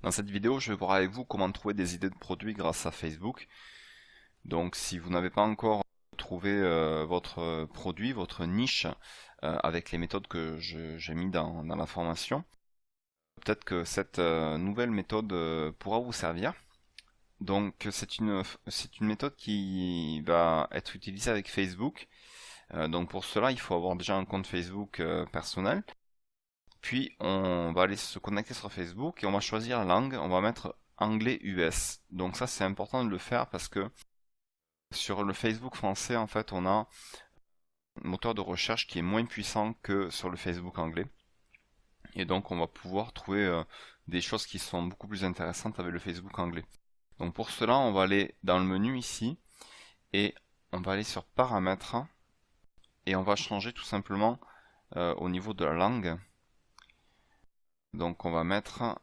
Dans cette vidéo, je vais voir avec vous comment trouver des idées de produits grâce à Facebook. Donc si vous n'avez pas encore trouvé votre produit, votre niche, avec les méthodes que j'ai mis dans la formation, peut-être que cette nouvelle méthode pourra vous servir. Donc c'est une méthode qui va être utilisée avec Facebook. Donc pour cela, il faut avoir déjà un compte Facebook personnel. Puis on va aller se connecter sur Facebook et on va choisir la langue, on va mettre anglais US. Donc ça c'est important de le faire parce que sur le Facebook français en fait on a un moteur de recherche qui est moins puissant que sur le Facebook anglais. Et donc on va pouvoir trouver des choses qui sont beaucoup plus intéressantes avec le Facebook anglais. Donc pour cela on va aller dans le menu ici et on va aller sur paramètres et on va changer tout simplement au niveau de la langue. Donc on va mettre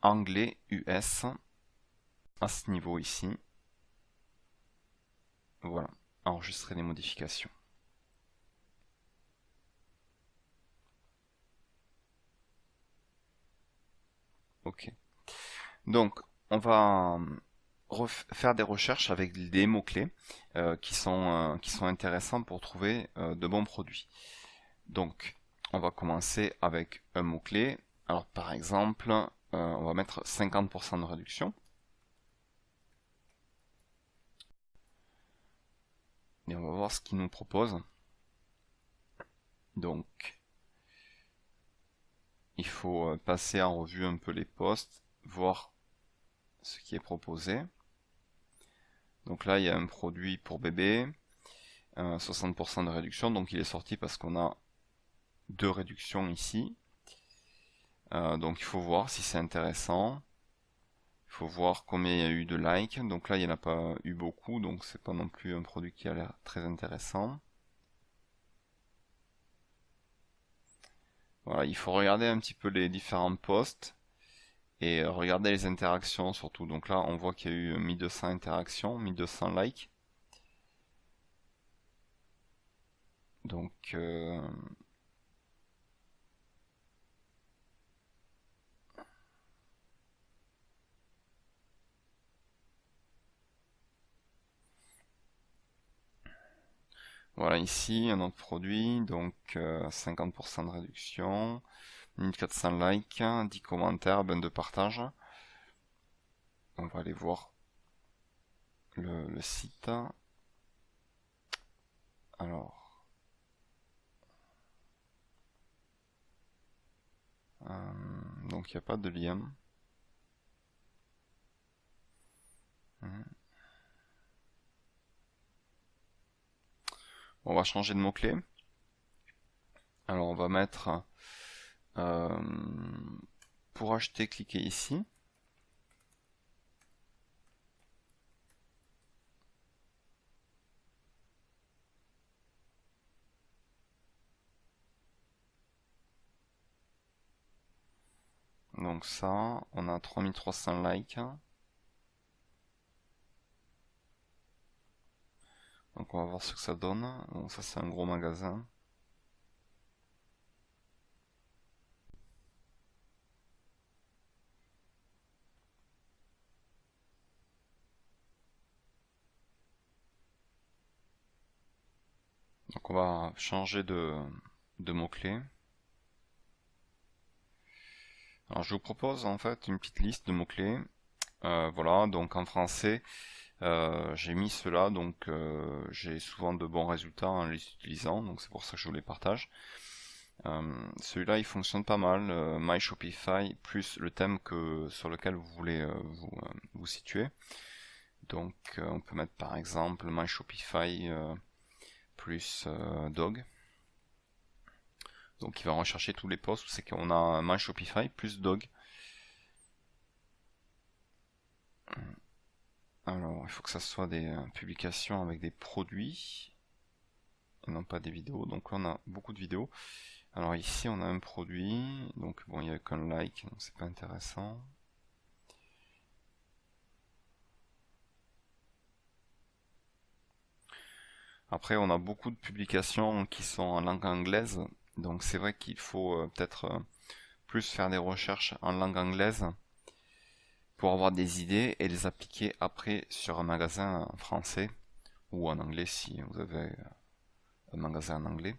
anglais US à ce niveau ici. Voilà, enregistrer les modifications. Ok. Donc on va faire des recherches avec des mots-clés qui sont intéressants pour trouver de bons produits. Donc on va commencer avec un mot-clé. Alors par exemple, on va mettre 50% de réduction. Et on va voir ce qu'il nous propose. Donc, il faut passer en revue un peu les posts, voir ce qui est proposé. Donc là, il y a un produit pour bébé, 60% de réduction, donc il est sorti parce qu'on a deux réductions ici. Donc il faut voir si c'est intéressant. Il faut voir combien il y a eu de likes. Donc là, il n'y en a pas eu beaucoup, donc c'est pas non plus un produit qui a l'air très intéressant. Voilà, il faut regarder un petit peu les différents posts et regarder les interactions surtout. Donc là, on voit qu'il y a eu 1200 interactions, 1200 likes. Donc voilà, ici un autre produit, donc 50% de réduction, 1400 likes, 10 commentaires, ben de partage. On va aller voir le site. Alors, donc il n'y a pas de lien. On va changer de mot-clé. Alors on va mettre pour acheter, cliquez ici. Donc ça, on a 3300 likes. Donc on va voir ce que ça donne. Donc ça c'est un gros magasin. Donc on va changer de mot-clé. Alors je vous propose en fait une petite liste de mots-clés. Voilà, donc en français, j'ai mis cela, donc j'ai souvent de bons résultats en les utilisant, donc c'est pour ça que je vous les partage. Celui-là il fonctionne pas mal, My Shopify plus le thème sur lequel vous voulez vous situer. Donc on peut mettre par exemple My Shopify plus dog. Donc il va rechercher tous les posts où c'est qu'on a My Shopify plus dog. Alors il faut que ça soit des publications avec des produits et non pas des vidéos. Donc là on a beaucoup de vidéos. Alors ici on a un produit, donc bon il n'y a qu'un like, donc c'est pas intéressant. Après on a beaucoup de publications qui sont en langue anglaise, donc c'est vrai qu'il faut peut-être plus faire des recherches en langue anglaise pour avoir des idées et les appliquer après sur un magasin français ou en anglais si vous avez un magasin en anglais.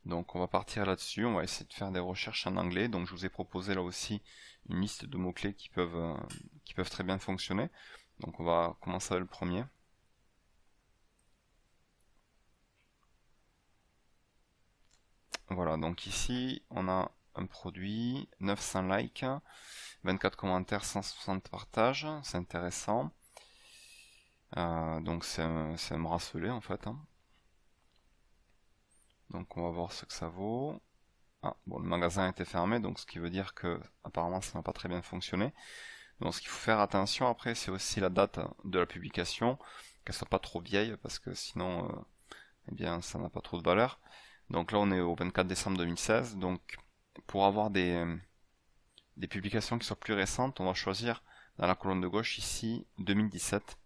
Donc on va partir là-dessus, on va essayer de faire des recherches en anglais. Donc je vous ai proposé là aussi une liste de mots-clés qui peuvent très bien fonctionner. Donc on va commencer avec le premier. Voilà, donc ici on a un produit, 900 likes, 24 commentaires, 160 partages, c'est intéressant. Donc c'est un bracelet en fait, hein. Donc on va voir ce que ça vaut. Ah, bon, le magasin était fermé, donc ce qui veut dire que apparemment ça n'a pas très bien fonctionné. Donc ce qu'il faut faire attention après, c'est aussi la date de la publication, qu'elle soit pas trop vieille, parce que sinon, eh bien, ça n'a pas trop de valeur. Donc là, on est au 24 décembre 2016. Donc pour avoir des publications qui soient plus récentes, on va choisir dans la colonne de gauche ici 2017.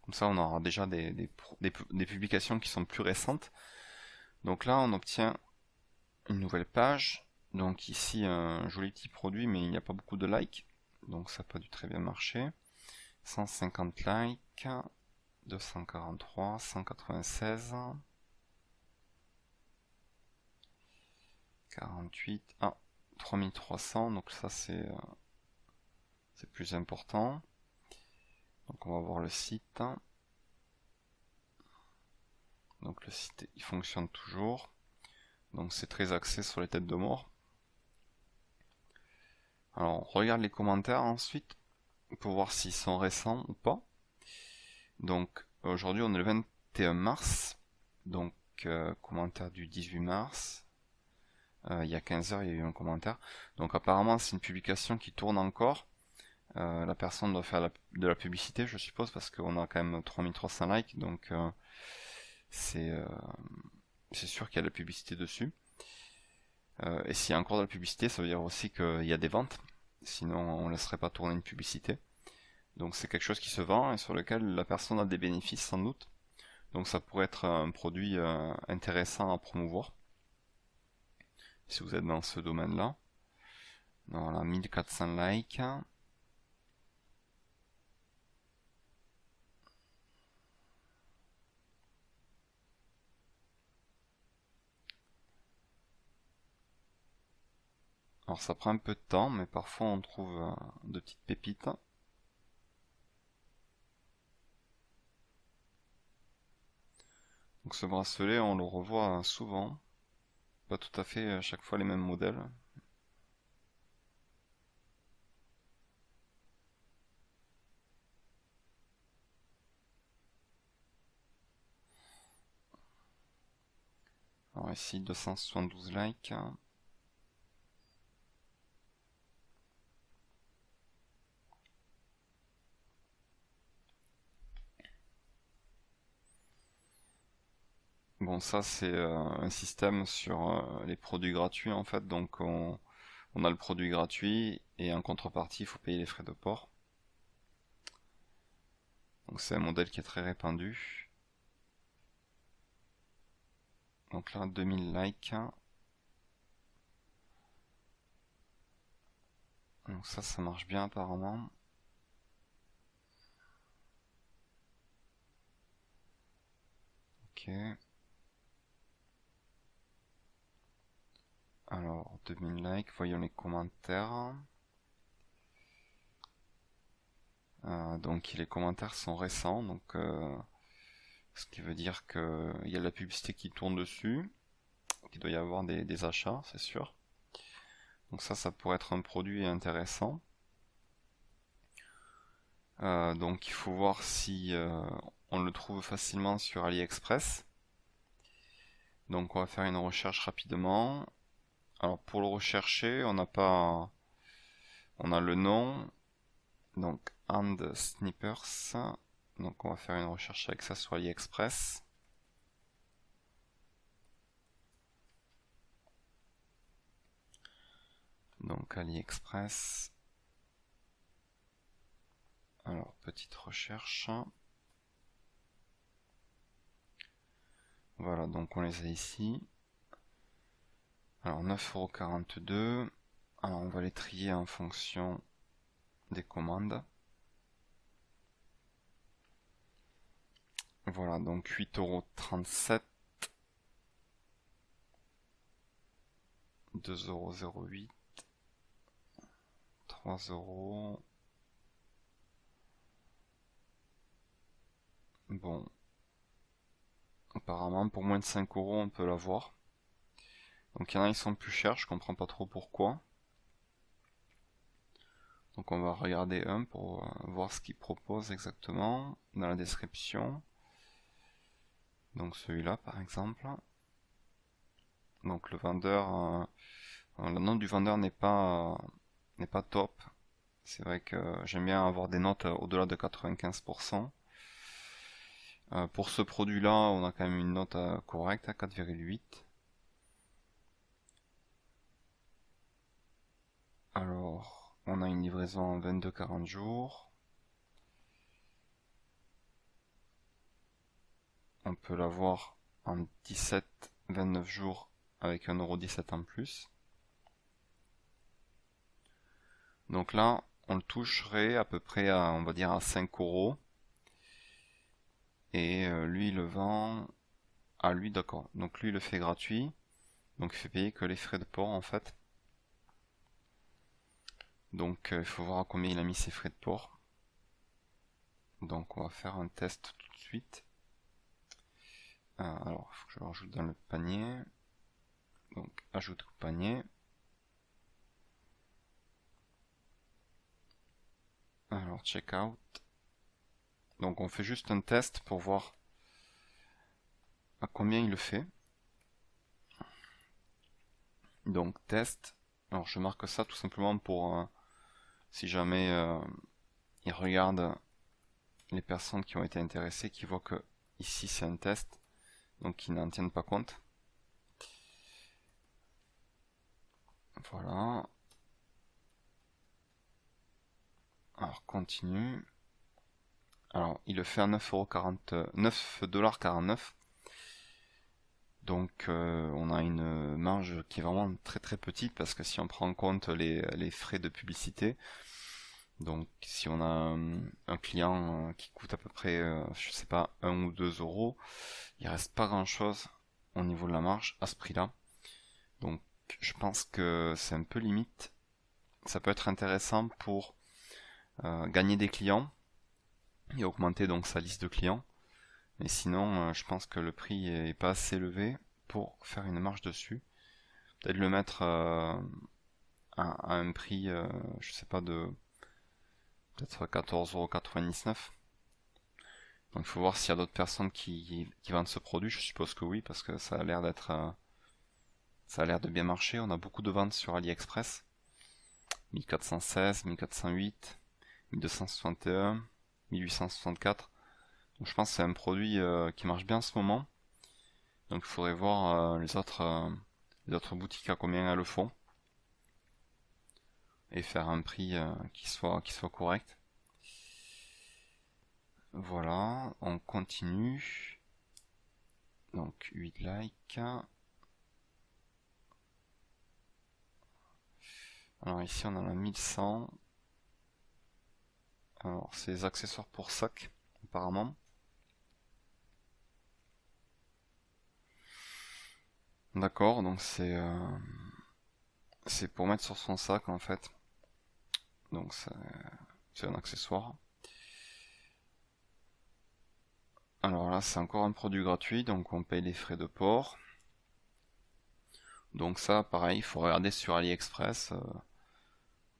Comme ça, on aura déjà des publications qui sont plus récentes. Donc là, on obtient une nouvelle page. Donc ici, un joli petit produit, mais il n'y a pas beaucoup de likes. Donc ça n'a pas dû très bien marcher. 150 likes, 243, 196, 48, ah, 3300. Donc ça, c'est plus important. Donc on va voir le site. Donc le site, il fonctionne toujours. Donc c'est très axé sur les têtes de mort. Alors on regarde les commentaires ensuite pour voir s'ils sont récents ou pas. Donc aujourd'hui on est le 21 mars. Donc commentaire du 18 mars. Il y a 15 heures il y a eu un commentaire. Donc apparemment c'est une publication qui tourne encore. La personne doit faire de la publicité je suppose parce qu'on a quand même 3300 likes. Donc c'est sûr qu'il y a de la publicité dessus. Et s'il y a encore de la publicité, ça veut dire aussi qu'il y a des ventes. Sinon, on ne laisserait pas tourner une publicité. Donc c'est quelque chose qui se vend et sur lequel la personne a des bénéfices sans doute. Donc ça pourrait être un produit intéressant à promouvoir. Si vous êtes dans ce domaine-là. Voilà, 1400 likes. Alors ça prend un peu de temps, mais parfois on trouve de petites pépites. Donc ce bracelet, on le revoit souvent. Pas tout à fait à chaque fois les mêmes modèles. Alors ici 272 likes. Bon, ça c'est un système sur les produits gratuits en fait. Donc on a le produit gratuit et en contrepartie il faut payer les frais de port. Donc c'est un modèle qui est très répandu. Donc là 2000 likes. Donc ça marche bien apparemment. Ok. Alors 2000 likes, voyons les commentaires. Donc les commentaires sont récents, donc ce qui veut dire qu'il y a de la publicité qui tourne dessus, qu'il doit y avoir des achats, c'est sûr. Donc ça pourrait être un produit intéressant. Donc il faut voir si on le trouve facilement sur AliExpress. Donc on va faire une recherche rapidement. Alors pour le rechercher, on a le nom, donc Hand Snippers. Donc on va faire une recherche avec ça sur AliExpress. Donc AliExpress. Alors petite recherche. Voilà, donc on les a ici. Alors 9,42€. Alors on va les trier en fonction des commandes. Voilà, donc 8,37 €, 2,08 €, 3 €. Bon, apparemment pour moins de 5 € on peut l'avoir. Donc il y en a qui sont plus chers, je comprends pas trop pourquoi. Donc on va regarder un pour voir ce qu'il propose exactement dans la description. Donc celui-là par exemple. Donc le vendeur, le nom du vendeur n'est pas top. C'est vrai que j'aime bien avoir des notes au-delà de 95%. Pour ce produit-là, on a quand même une note correcte à 4,8. Alors, on a une livraison en 22-40 jours. On peut l'avoir en 17-29 jours avec 1,17 € en plus. Donc là, on le toucherait à peu près à, on va dire, à 5 €. Et lui, il le vend à lui, d'accord. Donc lui, il le fait gratuit. Donc il fait payer que les frais de port en fait. Donc il faut voir à combien il a mis ses frais de port. Donc on va faire un test tout de suite. Alors il faut que je le rajoute dans le panier. Donc ajoute au panier. Alors checkout. Donc on fait juste un test pour voir à combien il le fait. Donc test. Alors je marque ça tout simplement pour si jamais il regarde les personnes qui ont été intéressées, qui voient que ici c'est un test, donc ils n'en tiennent pas compte. Voilà. Alors continue. Alors il le fait à 9,49 €. Donc on a une marge qui est vraiment très très petite parce que si on prend en compte les frais de publicité, donc si on a un client qui coûte à peu près, je sais pas, 1 ou 2 €, il reste pas grand chose au niveau de la marge à ce prix-là. Donc je pense que c'est un peu limite. Ça peut être intéressant pour gagner des clients et augmenter donc sa liste de clients. Mais sinon, je pense que le prix est pas assez élevé pour faire une marge dessus. Peut-être le mettre à un prix, je sais pas, de peut-être 14,99 €. Donc il faut voir s'il y a d'autres personnes qui vendent ce produit. Je suppose que oui, parce que ça a l'air d'être, ça a l'air de bien marcher. On a beaucoup de ventes sur AliExpress. 1416, 1408, 1261, 1864. Donc je pense que c'est un produit qui marche bien en ce moment. Donc il faudrait voir les autres boutiques à combien elles le font. Et faire un prix qui soit correct. Voilà, on continue. Donc 8 likes. Alors ici on en a 1100. Alors c'est les accessoires pour sac apparemment. D'accord, donc c'est pour mettre sur son sac en fait. Donc c'est un accessoire. Alors là c'est encore un produit gratuit, donc on paye les frais de port. Donc ça pareil, il faut regarder sur AliExpress,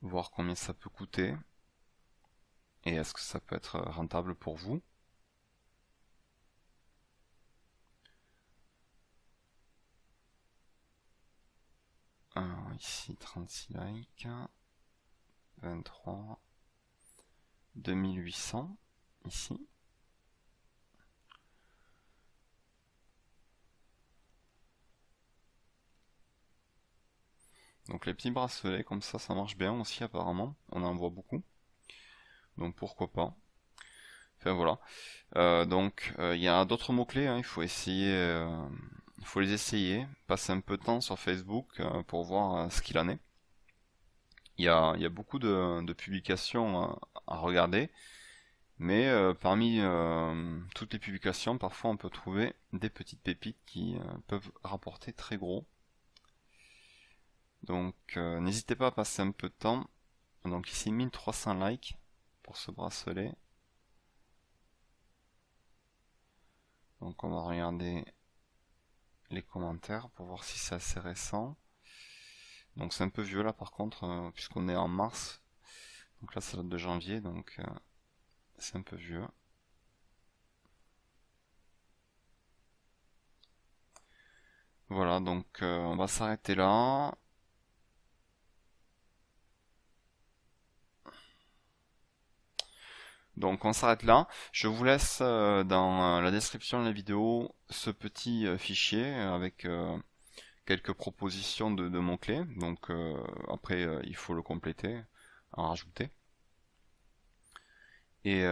voir combien ça peut coûter. Et est-ce que ça peut être rentable pour vous? Alors ici 36 likes, 23, 2800 ici. Donc les petits bracelets comme ça marche bien aussi apparemment, on en voit beaucoup. Donc pourquoi pas. Enfin voilà. Donc il y a d'autres mots-clés, hein, il faut essayer, il faut les essayer, passer un peu de temps sur Facebook pour voir ce qu'il en est. Il y a beaucoup de publications à regarder, mais parmi toutes les publications, parfois on peut trouver des petites pépites qui peuvent rapporter très gros. Donc n'hésitez pas à passer un peu de temps. Donc ici 1300 likes pour ce bracelet. Donc on va regarder les commentaires pour voir si c'est assez récent. Donc c'est un peu vieux là par contre, puisqu'on est en mars. Donc là ça date de janvier, donc c'est un peu vieux. Voilà, donc on va s'arrêter là. Donc on s'arrête là. Je vous laisse dans la description de la vidéo ce petit fichier avec quelques propositions de mots-clés. Donc après il faut le compléter, en rajouter. Et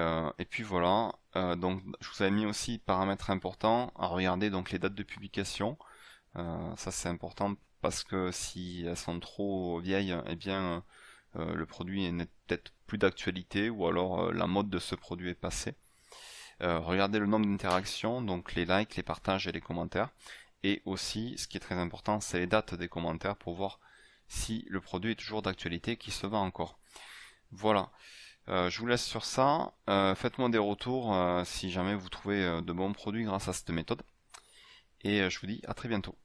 puis voilà. Donc je vous avais mis aussi paramètres importants à regarder, donc les dates de publication. Ça c'est important parce que si elles sont trop vieilles, eh bien le produit n'est peut-être plus d'actualité, ou alors la mode de ce produit est passée. Regardez le nombre d'interactions, donc les likes, les partages et les commentaires. Et aussi, ce qui est très important, c'est les dates des commentaires pour voir si le produit est toujours d'actualité, qui se vend encore. Voilà. Je vous laisse sur ça. Faites-moi des retours si jamais vous trouvez de bons produits grâce à cette méthode. Et je vous dis à très bientôt.